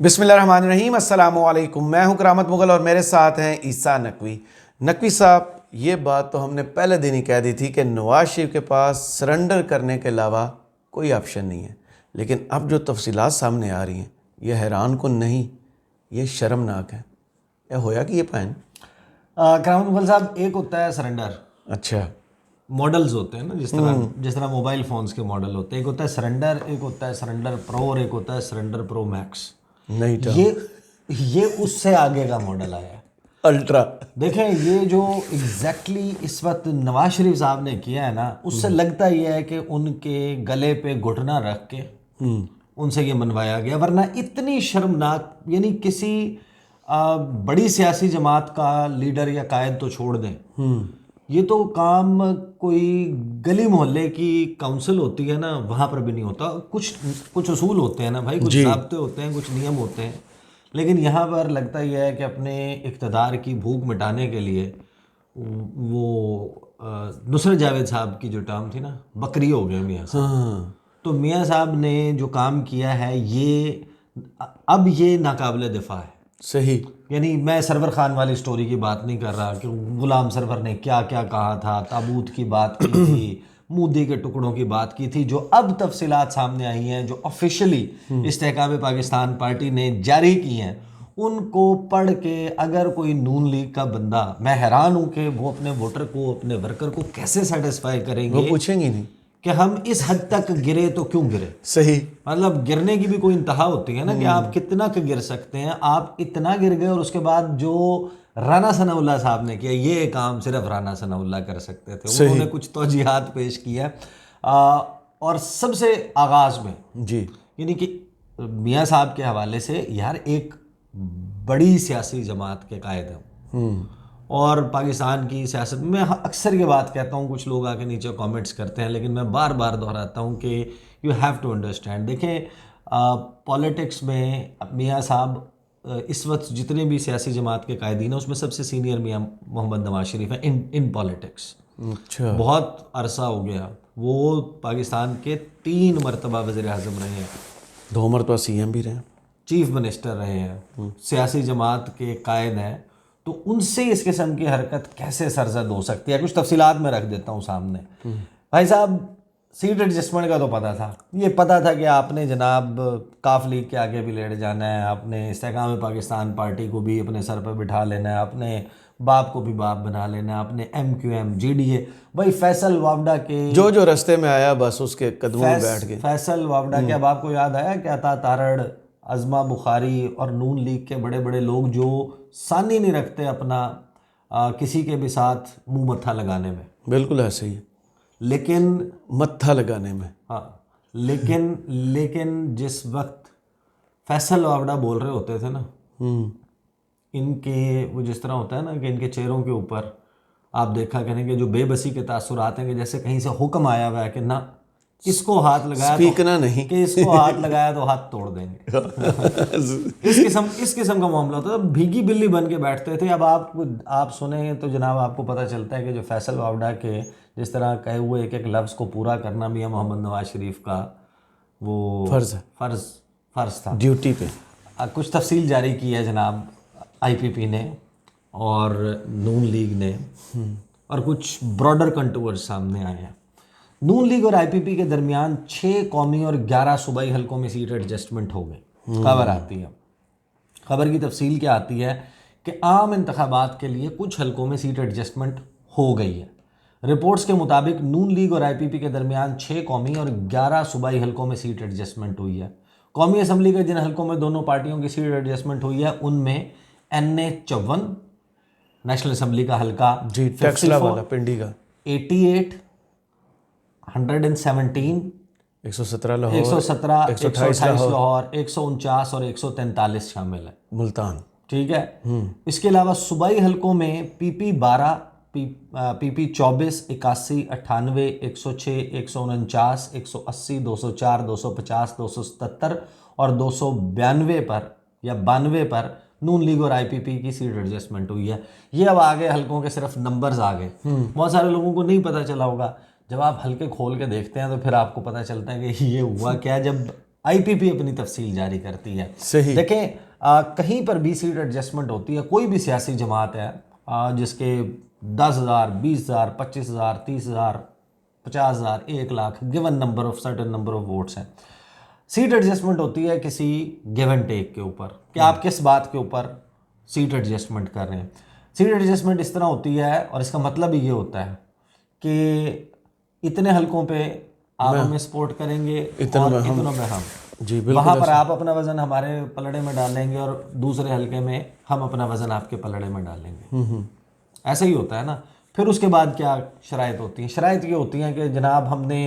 بسم اللہ الرحمن الرحیم، السلام علیکم۔ میں ہوں کرامت مغل اور میرے ساتھ ہیں عیسیٰ نقوی۔ نقوی صاحب، یہ بات تو ہم نے پہلے دن ہی کہہ دی تھی کہ نواز شریف کے پاس سرنڈر کرنے کے علاوہ کوئی آپشن نہیں ہے، لیکن اب جو تفصیلات سامنے آ رہی ہیں یہ حیران کن نہیں، یہ شرمناک ہے۔ یہ ہویا کہ یہ پائن کرامت مغل صاحب، ایک ہوتا ہے سرنڈر، اچھا ماڈلز ہوتے ہیں نا، جس طرح موبائل فونز کے ماڈل ہوتے ہیں، ایک ہوتا ہے سرنڈر، ایک ہوتا ہے سرنڈر پرو اور ایک ہوتا ہے سرنڈر پرو میکس۔ نہیں تھا یہ اس سے آگے کا ماڈل آیا ہے، الٹرا۔ دیکھیں یہ جو ایگزیکٹلی اس وقت نواز شریف صاحب نے کیا ہے نا، اس سے لگتا یہ ہے کہ ان کے گلے پہ گھٹنا رکھ کے ان سے یہ منوایا گیا، ورنہ اتنی شرمناک، یعنی کسی بڑی سیاسی جماعت کا لیڈر یا قائد تو چھوڑ دیں، یہ تو کام کوئی گلی محلے کی کونسل ہوتی ہے نا وہاں پر بھی نہیں ہوتا۔ کچھ اصول ہوتے ہیں نا بھائی، کچھ ضابطے ہوتے ہیں، کچھ نیم ہوتے ہیں، لیکن یہاں پر لگتا یہ ہے کہ اپنے اقتدار کی بھوک مٹانے کے لیے وہ نصرت جاوید صاحب کی جو ٹرم تھی نا، بکری ہو گئے میاں صاحب۔ تو میاں صاحب نے جو کام کیا ہے اب یہ ناقابل دفاع ہے۔ صحیح، یعنی میں سرور خان والی سٹوری کی بات نہیں کر رہا کہ غلام سرور نے کیا کیا کہا تھا، تابوت کی بات کی تھی، مودی کے ٹکڑوں کی بات کی تھی، جو اب تفصیلات سامنے آئی ہیں، جو آفیشلی استحکام پاکستان پارٹی نے جاری کی ہیں، ان کو پڑھ کے اگر کوئی نون لیگ کا بندہ، میں حیران ہوں کہ وہ اپنے ووٹر کو، اپنے ورکر کو کیسے سیٹسفائی کریں وہ گے پوچھیں گی نہیں کہ ہم اس حد تک گرے تو کیوں گرے۔ صحیح، مطلب گرنے کی بھی کوئی انتہا ہوتی ہے نا، کہ آپ کتنا گر سکتے ہیں۔ آپ اتنا گر گئے، اور اس کے بعد جو رانا ثناء اللہ صاحب نے کیا، یہ کام صرف رانا ثناء اللہ کر سکتے تھے۔ انہوں نے کچھ توجیہات پیش کیا، اور سب سے آغاز میں جی، یعنی کہ میاں صاحب کے حوالے سے، یار ایک بڑی سیاسی جماعت کے قائد ہیں، اور پاکستان کی سیاست میں اکثر یہ بات کہتا ہوں، کچھ لوگ آ کے نیچے کامنٹس کرتے ہیں، لیکن میں بار بار دہراتا ہوں کہ یو ہیو ٹو انڈرسٹینڈ۔ دیکھیں پالیٹکس میں میاں صاحب اس وقت جتنے بھی سیاسی جماعت کے قائدین ہیں، اس میں سب سے سینئر میاں محمد نواز شریف ہیں ان پالیٹکس۔ اچھا، بہت عرصہ ہو گیا، وہ پاکستان کے 3 مرتبہ وزیر اعظم رہے ہیں، 2 مرتبہ سی ایم بھی رہے، چیف منسٹر رہے ہیں، سیاسی جماعت کے قائد ہیں، تو ان سے اس قسم کی حرکت کیسے سرزد ہو سکتی ہے؟ کچھ تفصیلات میں رکھ دیتا ہوں سامنے۔ بھائی صاحب، سیٹ ایڈجسٹمنٹ کا تو پتہ تھا، یہ پتہ تھا کہ آپ نے جناب کاف لیگ کے آگے بھی لیٹ جانا ہے، آپ نے استحکام پاکستان پارٹی کو بھی اپنے سر پہ بٹھا لینا ہے، اپنے باپ کو بھی باپ بنا لینا ہے، اپنے M Q M, G D A, بھائی فیصل وابڈا کے جو رستے میں آیا بس اس کے قدموں میں بیٹھ گئے۔ فیصل وابڈا کے، اب آپ کو یاد آیا کہ عطا تارڑ، عظمہ بخاری اور نون لیگ کے بڑے بڑے لوگ جو ثانی نہیں رکھتے اپنا کسی کے بھی ساتھ منہ متھا لگانے میں، بالکل ایسے ہی، لیکن متھا لگانے میں۔ ہاں، لیکن جس وقت فیصل وابڈا بول رہے ہوتے تھے نا، ان کے وہ جس طرح ہوتا ہے نا کہ ان کے چہروں کے اوپر آپ دیکھا کریں کہ جو بے بسی کے تاثرات ہیں، کہ جیسے کہیں سے حکم آیا ہوا ہے کہ نہ اس کو ہاتھ لگایا سپیکنا نہیں، کہ اس کو ہاتھ لگایا تو ہاتھ توڑ دیں گے، اس قسم کا معاملہ ہوتا ہے، بھیگی بلی بن کے بیٹھتے تھے۔ اب آپ سنیں تو جناب آپ کو پتہ چلتا ہے کہ جو فیصل وابڈا کے جس طرح کہے ہوئے ایک ایک لفظ کو پورا کرنا میاں محمد نواز شریف کا وہ فرض تھا، ڈیوٹی پہ۔ کچھ تفصیل جاری کی ہے جناب آئی پی پی نے اور نون لیگ نے، اور کچھ براڈر کنٹورز سامنے آئے ہیں۔ نون لیگ اور آئی پی پی کے درمیان 6 قومی اور 11 صوبائی حلقوں میں سیٹ ایڈجسٹمنٹ ہو گئی، خبر آتی ہے۔ خبر کی تفصیل کیا آتی ہے کہ عام انتخابات کے لیے کچھ حلقوں میں سیٹ ایڈجسٹمنٹ ہو گئی ہے۔ رپورٹس کے مطابق نون لیگ اور آئی پی پی کے درمیان 6 قومی اور 11 صوبائی حلقوں میں سیٹ ایڈجسٹمنٹ ہوئی ہے۔ قومی اسمبلی کے جن حلقوں میں دونوں پارٹیوں کی سیٹ ایڈجسٹمنٹ ہوئی ہے، ان میں NA 54 نیشنل اسمبلی کا حلقہ، جی، ٹیکسلا والا پنڈی کا، 88 117 117 لاہور، 117 128 128 لاہور، 149 اور 143 شامل ہے، ملتان۔ ٹھیک ہے۔ اس کے علاوہ صوبائی حلقوں میں پی پی 12، پی پی 24، 81، 98، 106، 149، 180، 204، 250، 277 اور 292 پر یا 92 پر نون لیگ اور آئی پی پی کی سیٹ ایڈجسٹمنٹ ہوئی ہے۔ یہ اب آگے حلقوں کے صرف نمبرز آ گئے۔ بہت سارے لوگوں کو نہیں پتہ چلا ہوگا، جب آپ حلقے کھول کے دیکھتے ہیں تو پھر آپ کو پتہ چلتا ہے کہ یہ ہوا کیا۔ جب IPP اپنی تفصیل جاری کرتی ہے. صحیح. دیکھیں کہیں پر بھی سیٹ ایڈجسٹمنٹ ہوتی ہے, کوئی بھی سیاسی جماعت ہے جس کے 10,000 20,000 25,000 30,000 50,000 1 lakh given number of certain number of votes ہیں, سیٹ ایڈجسٹمنٹ ہوتی ہے کسی گیو اینڈ ٹیک کے اوپر کہ آپ کس بات کے اوپر سیٹ ایڈجسٹمنٹ کر رہے ہیں. سیٹ ایڈجسٹمنٹ اس طرح ہوتی ہے اور اس کا مطلب یہ ہوتا ہے کہ اتنے حلقوں پہ آپ ہمیں سپورٹ کریں گے اور اتنوں میں ہم, جی بالکل, وہاں پر آپ اپنا وزن ہمارے پلڑے میں ڈالیں گے اور دوسرے حلقے میں ہم اپنا وزن آپ کے پلڑے میں ڈالیں گے. ایسا ہی ہوتا ہے نا. پھر اس کے بعد کیا شرائط ہوتی ہیں؟ شرائط یہ ہوتی ہیں کہ جناب ہم نے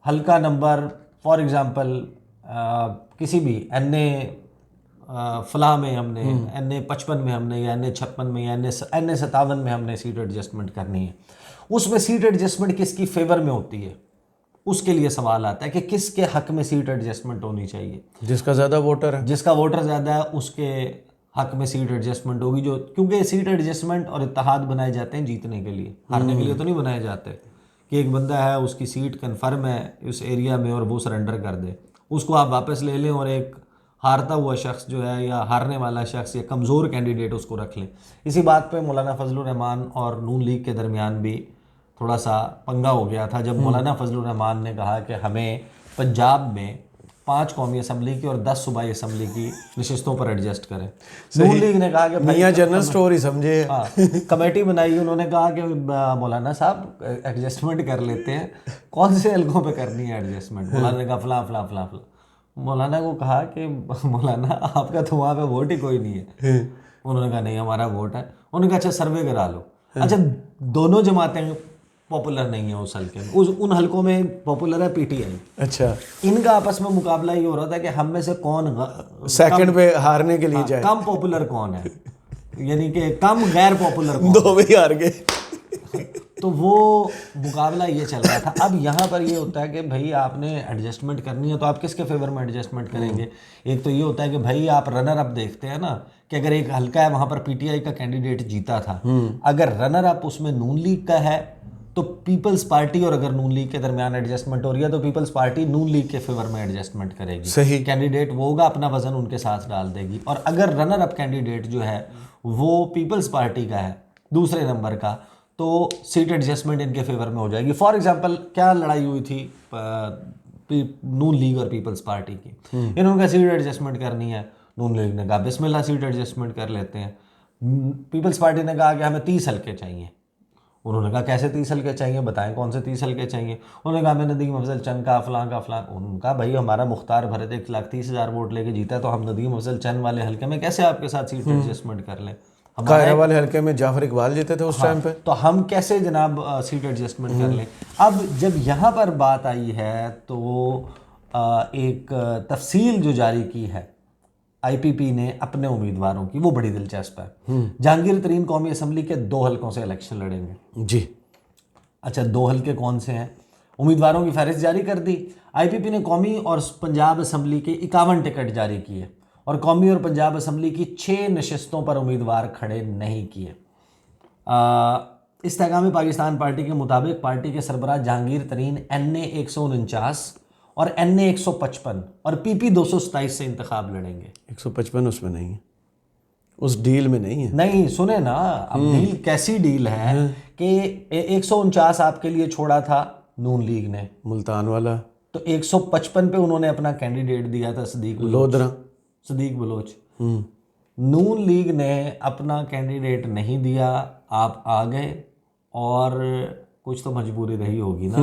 حلقہ نمبر فار ایگزامپل کسی بھی NA فلاں میں ہم نے NA 55 میں ہم نے یا NA 56 میں یا NA 57 میں ہم نے سیٹ ایڈجسٹمنٹ کرنی ہے. اس میں سیٹ ایڈجسٹمنٹ کس کی فیور میں ہوتی ہے, اس کے لیے سوال آتا ہے کہ کس کے حق میں سیٹ ایڈجسٹمنٹ ہونی چاہیے. جس کا زیادہ ووٹر ہے, جس کا ووٹر زیادہ ہے اس کے حق میں سیٹ ایڈجسٹمنٹ ہوگی. جو کیونکہ سیٹ ایڈجسٹمنٹ اور اتحاد بنائے جاتے ہیں جیتنے کے لیے, ہارنے کے لیے تو نہیں بنائے جاتے کہ ایک بندہ ہے اس کی سیٹ کنفرم ہے اس ایریا میں اور وہ سرنڈر کر دے, اس کو آپ واپس لے لیں اور ایک ہارتا ہوا شخص جو ہے یا ہارنے والا شخص یا کمزور کینڈیڈیٹ اس کو رکھ لیں. اسی بات پہ مولانا فضل الرحمان اور نون لیگ کے درمیان بھی تھوڑا سا پنگا ہو گیا تھا جب مولانا فضل الرحمان نے کہا کہ ہمیں پنجاب میں 5 قومی اسمبلی کی اور 10 صوبائی اسمبلی کی نشستوں پر ایڈجسٹ کریں. نون لیگ نے کہا کہ میاں جنرل سٹوری سمجھے, کمیٹی بنائی, انہوں نے کہا کہ مولانا صاحب ایڈجسٹمنٹ کر لیتے ہیں, کون سے حلقوں پہ کرنی ہے ایڈجسٹمنٹ؟ مولانا نے کہا فلاں فلاں فلاں فلاں. مولانا کو کہا کہ مولانا آپ کا تو وہاں پہ ووٹ ہی کوئی نہیں ہے. انہوں نے کہا نہیں ہمارا ووٹ ہے. انہوں نے کہا اچھا سروے کرا لو. اچھا دونوں جماعتیں پاپولر نہیں ہیں اس حلقے میں, ان حلقوں میں پاپولر ہے PTI. اچھا, ان کا آپس میں مقابلہ یہ ہو رہا تھا کہ ہم میں سے کون سیکنڈ پہ ہارنے کے لیے جائے, کم پاپولر کون ہے, یعنی کہ کم غیر پاپولر کون, دو بھی ہار گئے. تو وہ مقابلہ یہ چل رہا تھا. اب یہاں پر یہ ہوتا ہے کہ بھائی آپ نے ایڈجسٹمنٹ کرنی ہے تو آپ کس کے فیور میں ایڈجسٹمنٹ کریں گے؟ ایک تو یہ ہوتا ہے کہ بھائی آپ رنر اپ دیکھتے ہیں نا کہ اگر ایک حلقہ ہے وہاں پر PTI کا کینڈیڈیٹ جیتا تھا, اگر رنر اپ اس میں نون لیگ کا ہے تو پیپلز پارٹی, اور اگر نون لیگ کے درمیان ایڈجسٹمنٹ ہو رہی ہے تو پیپلز پارٹی نون لیگ کے فیور میں ایڈجسٹمنٹ کرے گی. صحیح. کینڈیڈیٹ وہ ہوگا اپنا وزن ان کے ساتھ ڈال دے گی. اور اگر رنر اپ کینڈیڈیٹ جو ہے وہ پیپلز پارٹی کا ہے دوسرے نمبر کا تو سیٹ ایڈجسٹمنٹ ان کے فیور میں ہو جائے گی. فار ایگزامپل کیا لڑائی ہوئی تھی نون لیگ اور پیپلز پارٹی کی, انہوں نے سیٹ ایڈجسٹمنٹ کرنی ہے, نون لیگ نے کہا بسم اللہ سیٹ ایڈجسٹمنٹ کر لیتے ہیں. پیپلز پارٹی نے کہا کہ ہمیں 30 حلقے چاہیے. انہوں نے کہا کیسے 30 حلقے چاہیے, بتائیں کون سے 30 حلقے چاہیے. انہوں نے کہا میں ندیم افضل چند کا فلاں کا فلاں. انہوں نے کہا بھائی ہمارا مختار بھرت 1,30,000 ووٹ لے کے جیتا ہے تو ہم ندیم افضل چند والے حلقے میں کیسے آپ کے ساتھ سیٹ ایڈجسٹمنٹ کر لیں؟ قاہرہ والے حلقے میں جعفر اقبال جیتے تھے اس ٹائم پہ, تو ہم کیسے جناب سیٹ ایڈجسٹمنٹ کر لیں؟ اب جب یہاں پر بات آئی ہے تو ایک تفصیل جو جاری کی ہے IPP نے اپنے امیدواروں کی وہ بڑی دلچسپ ہے. جہانگیر ترین قومی اسمبلی کے 2 حلقوں سے الیکشن لڑیں گے. جی اچھا 2 حلقے کون سے ہیں؟ امیدواروں کی فہرست جاری کر دی. IPP نے قومی اور پنجاب اسمبلی کے 51 ٹکٹ جاری کیے اور قومی اور پنجاب اسمبلی کی 6 نشستوں پر امیدوار کھڑے نہیں کیے. استحکام پاکستان پارٹی کے مطابق پارٹی کے سربراہ جہانگیر ترین NA 149 اور NA 155 اور PP 227 سے انتخاب لڑیں گے. 155 اس میں نہیں ہے, اس ڈیل میں نہیں ہے. نہیں سنیں نا, اب ڈیل کیسی ڈیل ہے کہ 149 آپ کے لیے چھوڑا تھا نون لیگ نے, ملتان والا, تو 155 پہ انہوں نے اپنا کینڈیڈیٹ دیا تھا صدیق بلوچ. نون لیگ نے اپنا کینڈیڈیٹ نہیں دیا, آپ آ گئے اور کچھ تو مجبوری رہی ہوگی نا.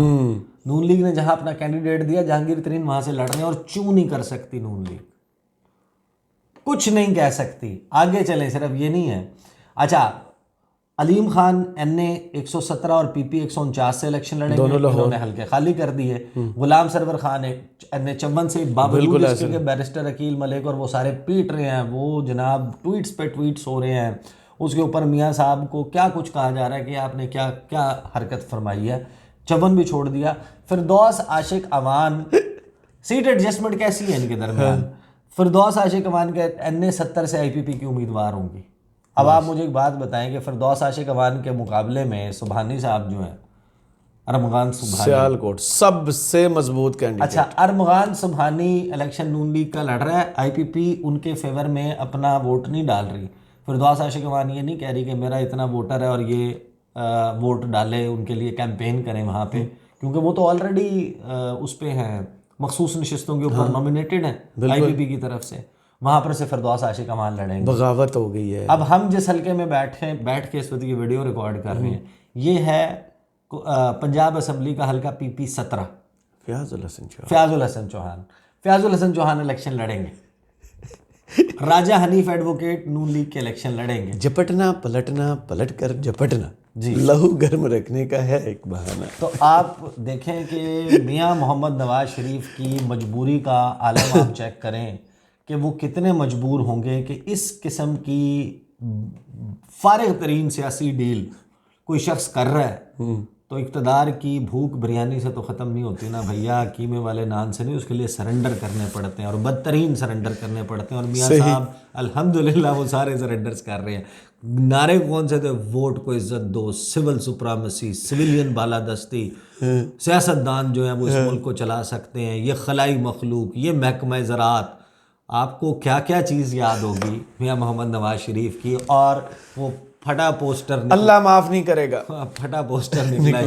نون لیگ نے جہاں اپنا کینڈیڈیٹ دیا جہانگیر ترین وہاں سے لڑنے, اور چوں نہیں کر سکتی نون لیگ, کچھ نہیں کہہ سکتی. آگے چلیں, صرف یہ نہیں ہے. اچھا علیم خان NA 117 اور PP 149 سے الیکشن لڑیں گے, انہوں نے حلقے خالی کر دیے. غلام سرور خان NA 54 سے, باوجود اس کے بیرسٹر عقیل ملک اور وہ سارے پیٹ رہے ہیں, وہ جناب ٹویٹس پہ ٹویٹس ہو رہے ہیں, اس کے اوپر میاں صاحب کو کیا کچھ کہا جا رہا ہے کہ آپ نے کیا کیا حرکت فرمائی ہے. 54 بھی چھوڑ دیا. فردوس عاشق اوان, سیٹ ایڈجسٹمنٹ کیسی ہے ان کے درمیان؟ فردوس عاشق اوان کے NA 70 سے IPP کی امیدوار ہوں گی. اب آپ مجھے ایک بات بتائیں کہ فردوس عاشق اوان کے مقابلے میں سبحانی صاحب جو ہیں ارمغان سبحانی. سیالکوٹ سب سے مضبوط کینڈیڈیٹ. اچھا ارمغان سبحانی الیکشن نون لیگ کا لڑ رہا ہے. آئی پی پی ان کے فیور میں اپنا ووٹ نہیں ڈال رہی. فردوس عاشق امان یہ نہیں کہہ رہی کہ میرا اتنا ووٹر ہے اور یہ ووٹ ڈالے ان کے لیے کیمپین کریں وہاں پہ, کیونکہ وہ تو آلریڈی اس پہ ہیں, مخصوص نشستوں کے اوپر نامینیٹڈ ہیں آئی پی پی کی طرف سے. وہاں پر سے فردوس عاشق امان لڑیں گے. بغاوت ہو گئی ہے. اب ہم جس حلقے میں بیٹھ کے اس وقت کی ویڈیو ریکارڈ کر رہے ہیں یہ ہے پنجاب اسمبلی کا حلقہ پی پی 17. فیاض الحسن چوہان. فیاض الحسن چوہان الیکشن لڑیں گے. راجہ حنیف ایڈوکیٹ نون لیگ کے الیکشن لڑیں گے. جپٹنا پلٹنا پلٹ کر جپٹنا جی لہو گرم رکھنے کا ہے ایک بہانہ. تو آپ دیکھیں کہ میاں محمد نواز شریف کی مجبوری کا عالم آپ چیک کریں کہ وہ کتنے مجبور ہوں گے کہ اس قسم کی فارغ ترین سیاسی ڈیل کوئی شخص کر رہا ہے تو اقتدار کی بھوک بریانی سے تو ختم نہیں ہوتی نا بھیا, قیمے والے نان سے نہیں, اس کے لیے سرنڈر کرنے پڑتے ہیں اور بدترین سرنڈر کرنے پڑتے ہیں. اور میاں صاحب الحمدللہ وہ سارے سرنڈرز کر رہے ہیں. نعرے کون سے تھے؟ ووٹ کو عزت دو, سول سپرامسی, سویلین بالادستی, سیاستدان جو ہیں وہ اس ملک کو چلا سکتے ہیں, یہ خلائی مخلوق, یہ محکمہ زراعت. آپ کو کیا کیا چیز یاد ہوگی میاں محمد نواز شریف کی. اور وہ پھٹا پوسٹر اللہ معاف نہیں کرے گا, پھٹا پوسٹر نکلا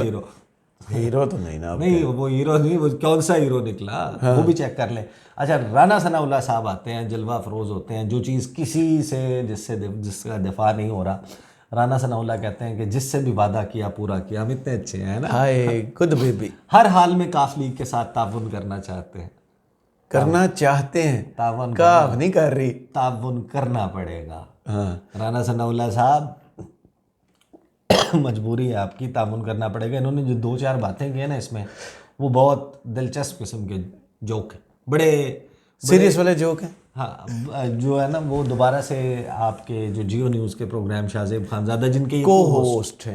ہیرو تو نہیں نا. نہیں وہ ہیرو نہیں, وہ کون سا ہیرو نکلا وہ بھی چیک کر لیں. اچھا رانا ثناء اللہ صاحب آتے ہیں, جلوہ افروز ہوتے ہیں, جو چیز کسی سے جس کا دفاع نہیں ہو رہا. رانا ثناء اللہ کہتے ہیں کہ جس سے بھی وعدہ کیا پورا کیا. ہم اتنے اچھے ہیں نا, ہائے گڈ بیبی. ہر حال میں کاف لیگ کے ساتھ تعاون کرنا چاہتے ہیں. کرنا چاہتے ہیں, تعاون کاف نہیں کر رہی, تعاون کرنا پڑے گا. ہاں رانا ثناء اللہ صاحب مجبوری ہے آپ کی, تعاون کرنا پڑے گا. انہوں نے جو 2-4 باتیں کی ہیں نا اس میں وہ بہت دلچسپ قسم کے جوک ہیں, بڑے سیریس والے جوک ہیں. ہاں جو ہے نا وہ دوبارہ سے آپ کے جو جیو نیوز کے پروگرام شاہ زیب خانزادہ جن کے کو ہوسٹ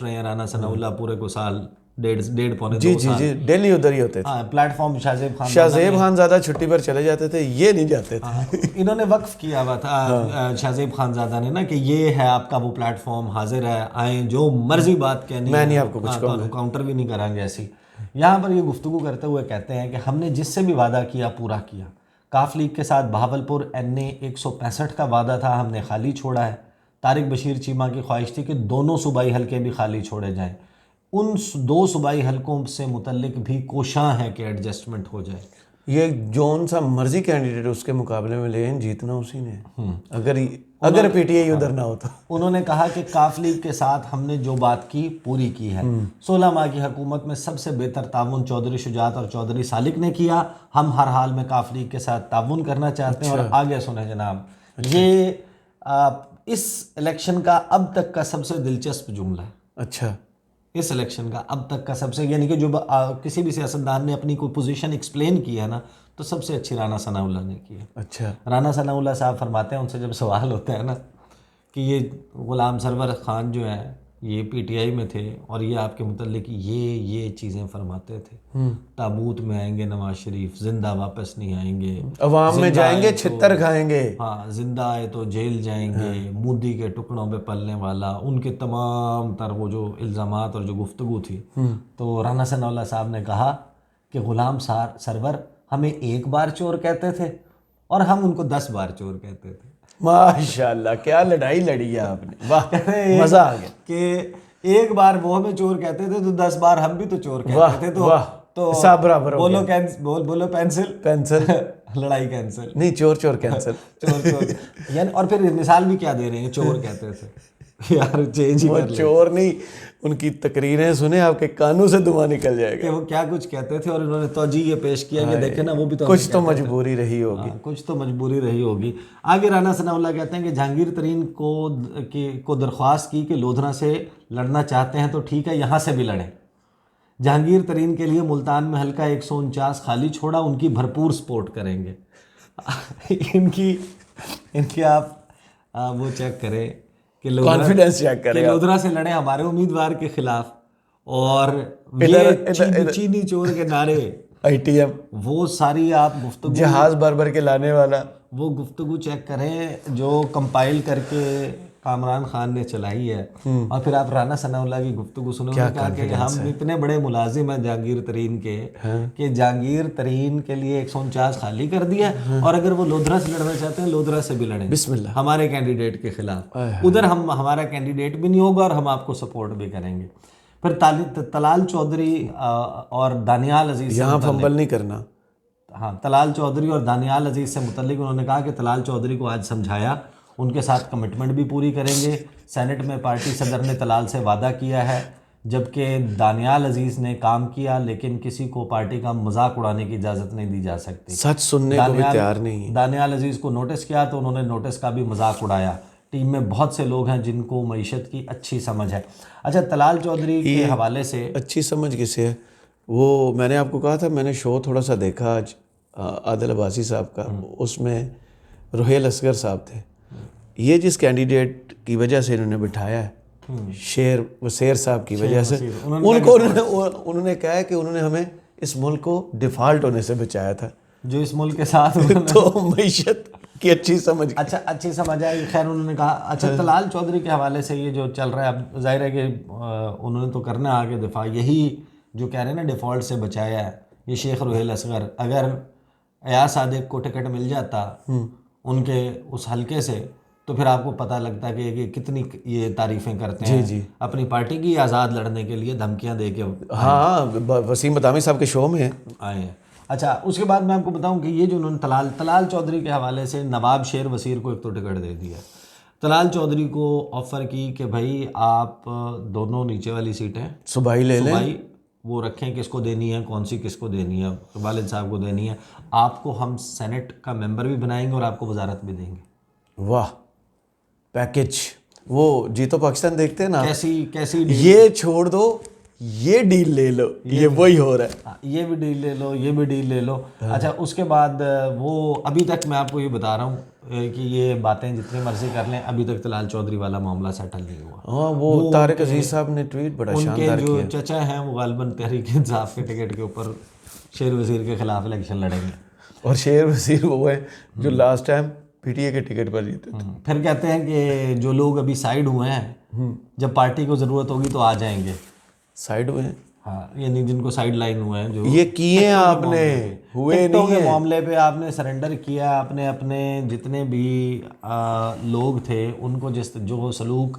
رہے ہیں رانا ثناء اللہ پورے کو سال ڈیڑھ پونے جی جی جی ڈیلی ادھر ہی ہوتے تھے. ہاں پلیٹ فارم شاہ زیب خان زیادہ چھٹی پر چلے جاتے تھے, یہ نہیں جاتے تھے. انہوں نے وقف کیا ہوا تھا شاہ زیب خان زادہ نے نا کہ یہ ہے آپ کا وہ پلیٹ فارم, حاضر ہے, آئیں جو مرضی بات کہنی, میں نہیں آپ کو کچھ کہوں گا, کاؤنٹر بھی نہیں کریں گے ایسی. یہاں پر یہ گفتگو کرتے ہوئے کہتے ہیں کہ ہم نے جس سے بھی وعدہ کیا پورا کیا. کاف لیگ کے ساتھ بہاولپور NA 165 کا وعدہ تھا, ہم نے خالی چھوڑا ہے. طارق بشیر چیمہ کی خواہش تھی کہ دونوں صوبائی حلقے بھی خالی چھوڑے جائیں. ان 2 صوبائی حلقوں سے متعلق بھی کوشاں ہے کہ ایڈجسٹمنٹ ہو جائے. یہ جون سا مرضی کینڈیڈیٹ اس کے مقابلے میں لیکن جیتنا اسی نے, اگر پی ٹی آئی ادھر نہ ہوتا. انہوں نے کہا کہ کاف لیگ کے ساتھ ہم نے جو بات کی پوری کی ہے. 16 ماہ کی حکومت میں سب سے بہتر تعاون چودھری شجاعت اور چودھری سالک نے کیا. ہم ہر حال میں کاف لیگ کے ساتھ تعاون کرنا چاہتے ہیں. اور آگے سنیں جناب, یہ اس الیکشن کا اب تک کا سب سے دلچسپ جملہ ہے. اچھا, اس الیکشن کا اب تک کا سب سے, یعنی کہ جو کسی بھی سیاستدان نے اپنی کوئی پوزیشن ایکسپلین کی ہے نا تو سب سے اچھی رانا ثناء اللہ نے کی ہے. اچھا, رانا ثناء اللہ صاحب فرماتے ہیں, ان سے جب سوال ہوتا ہے نا کہ یہ غلام سرور خان جو ہیں یہ پی ٹی آئی میں تھے اور یہ آپ کے متعلق یہ چیزیں فرماتے تھے, تابوت میں آئیں گے نواز شریف, زندہ واپس نہیں آئیں گے, عوام میں جائیں گے چھتر کھائیں گے, ہاں زندہ آئے تو جیل جائیں گے, مودی کے ٹکڑوں پہ پلنے والا, ان کے تمام تر وہ جو الزامات اور جو گفتگو تھی. تو رانا ثناء اللہ صاحب نے کہا کہ غلام سرور ہمیں 1 بار چور کہتے تھے اور ہم ان کو 10 بار چور کہتے تھے. ماشاءاللہ کیا لڑائی لڑی ہے آپ نے, واہ مزہ آ گیا. کہ 1 بار وہ ہمیں چور کہتے تھے تو 10 بار ہم بھی تو چور کہتے تھے. تو حساب برابر ہو گیا. بولو پینسل لڑائی کینسل, نہیں چور کینسل, چور یعنی. اور پھر مثال بھی کیا دے رہے ہیں, چور کہتے تھے یار, چینج ہی کر لیں. چور نہیں, ان کی تقریریں سنیں آپ کے کانوں سے دھواں نکل جائے گا کہ وہ کیا کچھ کہتے تھے. اور انہوں نے توجیہ یہ پیش کیا کہ دیکھیں نا وہ بھی تو کچھ تو مجبوری رہی ہوگی, کچھ تو مجبوری رہی ہوگی. آگے رانا ثناء اللہ کہتے ہیں کہ جہانگیر ترین کو درخواست کی کہ لودھنا سے لڑنا چاہتے ہیں تو ٹھیک ہے, یہاں سے بھی لڑیں. جہانگیر ترین کے لیے ملتان میں حلقہ 149 خالی چھوڑا, ان کی بھرپور سپورٹ کریں گے. ان کی آپ وہ چیک کریں کہ کانفیڈنس چیک کریں, لودھنا سے لڑیں ہمارے امیدوار کے خلاف. اور چینی چور کے نعرے, ITM, وہ ساری آپ گفتگو, جہاز بھر کے لانے والا, وہ گفتگو چیک کریں جو کمپائل کر کے کامران خان نے چلائی ہے، اور پھر آپ رانا ثناء اللہ کی گفتگو سنیں، انہوں نے کہا کہ ہم اتنے بڑے ملازم ہیں جہانگیر ترین کے کہ جہانگیر ترین کے لیے 149 خالی کر دیا، اور اگر وہ لودھرا سے لڑنا چاہتے ہیں لودھرا سے بھی لڑیں بسم اللہ، ہمارے کینڈیڈیٹ کے خلاف، ادھر ہمارا کینڈیڈیٹ بھی نہیں ہوگا اور ہم آپ کو سپورٹ بھی کریں گے۔ پھر طلال چودھری اور دانیال عزیز، یہاں فمبل نہیں کرنا، ہاں طلال چودھری اور دانیال عزیز سے متعلق انہوں نے کہا کہ طلال چودھری کو آج سمجھایا، ان کے ساتھ کمٹمنٹ بھی پوری کریں گے۔ سینٹ میں پارٹی صدر نے طلال سے وعدہ کیا ہے، جبکہ دانیال عزیز نے کام کیا، لیکن کسی کو پارٹی کا مذاق اڑانے کی اجازت نہیں دی جا سکتی۔ سچ سننے کو بھی تیار نہیں۔ دانیال عزیز کو نوٹس کیا تو انہوں نے نوٹس کا بھی مذاق اڑایا۔ ٹیم میں بہت سے لوگ ہیں جن کو معیشت کی اچھی سمجھ ہے۔ اچھا، طلال چودھری کے حوالے سے اچھی سمجھ کسے ہے؟ وہ میں نے آپ کو کہا تھا، میں نے شو تھوڑا سا دیکھا آج عادل عباسی صاحب کا، اس میں روہیل اصغر صاحب تھے۔ یہ جس کینڈیڈیٹ کی وجہ سے انہوں نے بٹھایا ہے، شیر وسیر صاحب کی وجہ سے، ان کو انہوں نے کہا ہے کہ انہوں نے ہمیں اس ملک کو ڈیفالٹ ہونے سے بچایا تھا، جو اس ملک کے ساتھ تو معیشت کی اچھی سمجھ، اچھی سمجھ آئی۔ خیر انہوں نے کہا، اچھا طلال چودھری کے حوالے سے یہ جو چل رہا ہے، اب ظاہر ہے کہ انہوں نے تو کرنا ہے آگے دفاع، یہی جو کہہ رہے ہیں نا ڈیفالٹ سے بچایا ہے یہ شیخ روہیل اصغر۔ اگر ایاز صادق کو ٹکٹ مل جاتا ان کے اس حلقے سے تو پھر آپ کو پتہ لگتا کہ یہ کتنی یہ تعریفیں کرتے ہیں اپنی پارٹی کی، آزاد لڑنے کے لیے دھمکیاں دے کے ہاں وسیم بطامی صاحب کے شو میں آئے ہیں۔ اچھا، اس کے بعد میں آپ کو بتاؤں کہ یہ جو انہوں نے طلال چودھری کے حوالے سے نواب شیر وزیر کو ایک تو ٹکٹ دے دیا، طلال چودھری کو آفر کی کہ بھائی آپ دونوں نیچے والی سیٹیں صوبائی لے لیں، صوبائی وہ رکھیں کس کو دینی ہے، کون سی کس کو دینی ہے، والد صاحب کو دینی ہے، آپ کو ہم سینٹ کا ممبر بھی بنائیں گے اور آپ کو وزارت بھی دیں گے۔ واہ پیکج، وہ جی تو پاکستان دیکھتے ہیں نا، کیسی یہ چھوڑ دو یہ ڈیل لے لو، یہ وہی ہو رہا ہے، یہ بھی ڈیل لے لو، یہ بھی ڈیل لے لو۔ اچھا، اس کے بعد وہ ابھی تک میں آپ کو یہ بتا رہا ہوں کہ یہ باتیں جتنی مرضی کر لیں، ابھی تک طلال چودھری والا معاملہ سیٹل نہیں ہوا۔ ہاں وہ طارق عزیز صاحب نے ٹویٹ بڑا شاندار کیا، ان کے جو چچا ہیں وہ غالباً تحریک انصاف کے ٹکٹ کے اوپر شیر وزیر کے خلاف الیکشن لڑیں گے، اور شیر وزیر وہ ہیں جو last time P T A کے ٹکٹ پر جیتے تھے۔ پھر کہتے ہیں کہ جو لوگ ابھی سائیڈ ہوئے ہیں جب پارٹی کو ضرورت ہوگی تو آ جائیں گے، سائیڈ ہوئے ہیں، ہاں یعنی جن کو سائیڈ لائن ہوئے ہیں، جو یہ کیے آپ نے، ہوئے نہیں کے معاملے پہ آپ نے سرنڈر کیا، آپ نے اپنے جتنے بھی لوگ تھے ان کو جو سلوک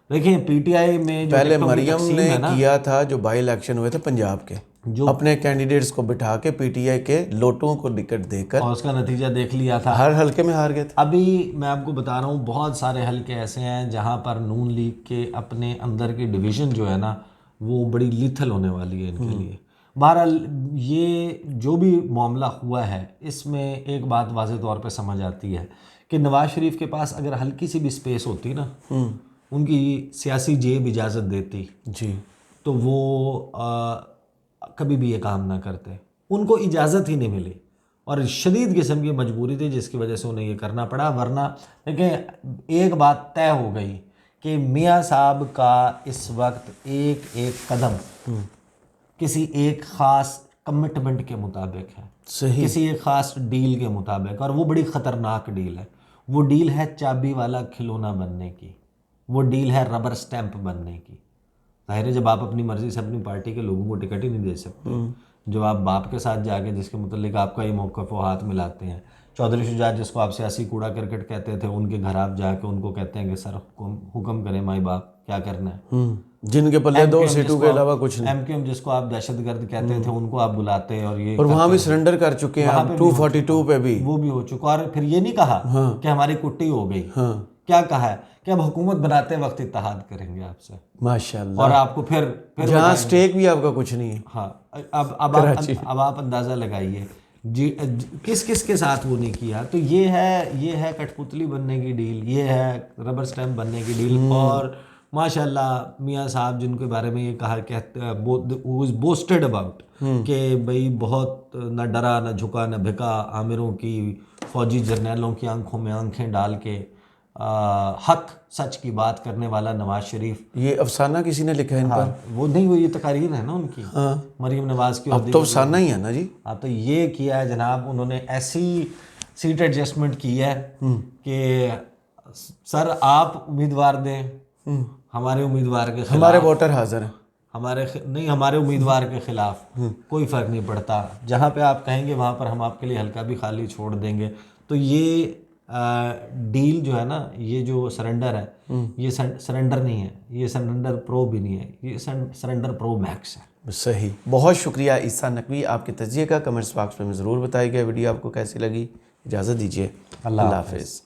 دیکھیں پی ٹی آئی میں جو پہلے مریم نے کیا تھا، جو بائی الیکشن ہوئے تھے پنجاب کے، جو اپنے کینڈیڈیٹس کو بٹھا کے پی ٹی آئی کے لوٹوں کو ٹکٹ دے کر، اور اس کا نتیجہ دیکھ لیا تھا، ہر حلقے میں ہار گئے تھے۔ ابھی میں آپ کو بتا رہا ہوں بہت سارے حلقے ایسے ہیں جہاں پر نون لیگ کے اپنے اندر کی ڈویژن جو ہے نا وہ بڑی لیتھل ہونے والی ہے ان کے لیے۔ بہرحال یہ جو بھی معاملہ ہوا ہے اس میں ایک بات واضح طور پہ سمجھ آتی ہے کہ نواز شریف کے پاس اگر ہلکی سی بھی سپیس ہوتی نا، ان کی سیاسی جیب اجازت دیتی جی، تو وہ کبھی بھی یہ کام نہ کرتے، ان کو اجازت ہی نہیں ملی اور شدید قسم کی مجبوری تھی جس کی وجہ سے انہیں یہ کرنا پڑا۔ ورنہ دیکھیں ایک بات طے ہو گئی کہ میاں صاحب کا اس وقت ایک ایک قدم کسی ایک خاص کمٹمنٹ کے مطابق ہے، صحیح، کسی ایک خاص ڈیل کے مطابق، اور وہ بڑی خطرناک ڈیل ہے۔ وہ ڈیل ہے چابی والا کھلونا بننے کی، وہ ڈیل ہے ربر سٹیمپ بننے کی۔ ظاہر ہے جب آپ اپنی مرضی سے اپنی پارٹی کے لوگوں کو ٹکٹ ہی نہیں دے سکتے، جو آپ باپ کے ساتھ جا کے جس کے متعلق آپ کا یہ موقف و ہاتھ ملاتے ہیں، چودھری شجاعت جس کو آپ سیاسی کوڑا کرکٹ کہتے تھے، ان کے گھر آپ جا کے ان کو کہتے ہیں کہ سر حکم کریں مائی باپ کیا کرنا ہے، جن کے پلے 2 سیٹوں کے علاوہ کچھ نہیں، ایم کیو ایم جس کو آپ دہشت گرد کہتے تھے ان کو آپ بلاتے ہیں، اور یہ اور وہاں بھی سرنڈر کر چکے ہیں، 242 پہ بھی وہ بھی ہو چکا، اور پھر یہ نہیں کہا کہ ہماری کٹی ہو گئی، کیا کہا ہے کہ اب حکومت بناتے وقت اتحاد کریں گے آپ سے، ماشاءاللہ، اور آپ کو پھر جہاں سٹیک بھی آپ کا کچھ نہیں ہے۔ ہاں اب آپ اندازہ لگائیے جی کس کس کے ساتھ وہ نہیں کیا۔ تو یہ ہے کٹ پتلی بننے کی ڈیل، یہ ہے ربر سٹیمپ بننے کی ڈیل، اور ماشاءاللہ میاں صاحب جن کے بارے میں یہ کہا کہتے بوسٹڈ اباؤٹ کہ بھئی بہت نہ ڈرا نہ جھکا نہ بھکا، عامروں کی فوجی جرنیلوں کی آنکھوں میں آنکھیں ڈال کے حق سچ کی بات کرنے والا نواز شریف۔ یہ افسانہ کسی نے لکھا ہے ان پر؟ وہ نہیں، وہ یہ تقاریر ہے نا ان کی، مریم نواز کی، اب تو افسانہ ہی ہے نا جی۔ ہاں تو یہ کیا ہے جناب، انہوں نے ایسی سیٹ ایڈجسٹمنٹ کی ہے کہ سر آپ امیدوار دیں، ہمارے امیدوار کے خلاف، ہمارے ووٹر حاضر ہیں، ہمارے امیدوار کے خلاف کوئی فرق نہیں پڑتا، جہاں پہ آپ کہیں گے وہاں پر ہم آپ کے لیے حلقہ بھی خالی چھوڑ دیں گے۔ تو یہ ڈیل جو ہے نا، یہ جو سرنڈر ہے، یہ سرنڈر نہیں ہے، یہ سرنڈر پرو بھی نہیں ہے، یہ سرنڈر پرو میکس ہے۔ صحیح، بہت شکریہ عیسیٰ نقوی آپ کے تجزیے کا۔ کمنٹس باکس میں ضرور بتائیے گا ویڈیو آپ کو کیسی لگی۔ اجازت دیجیے، اللہ حافظ۔